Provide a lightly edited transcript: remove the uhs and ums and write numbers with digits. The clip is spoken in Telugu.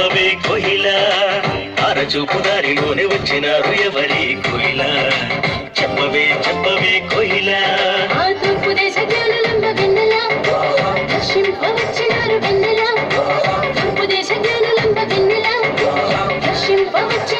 చెప్పవే కోయిలా అరచూపు దారిలోనే వచ్చినారు ఎవరి కోయిలా చెప్పవే చెప్పవే కోయిలా తూర్పు దేశ జ్ఞానులంబ వెన్నెలా దర్శింప వచ్చినారు వెన్నెలా తూర్పు దేశ జ్ఞానులంబ వెన్నెలా దర్శింప వచ్చి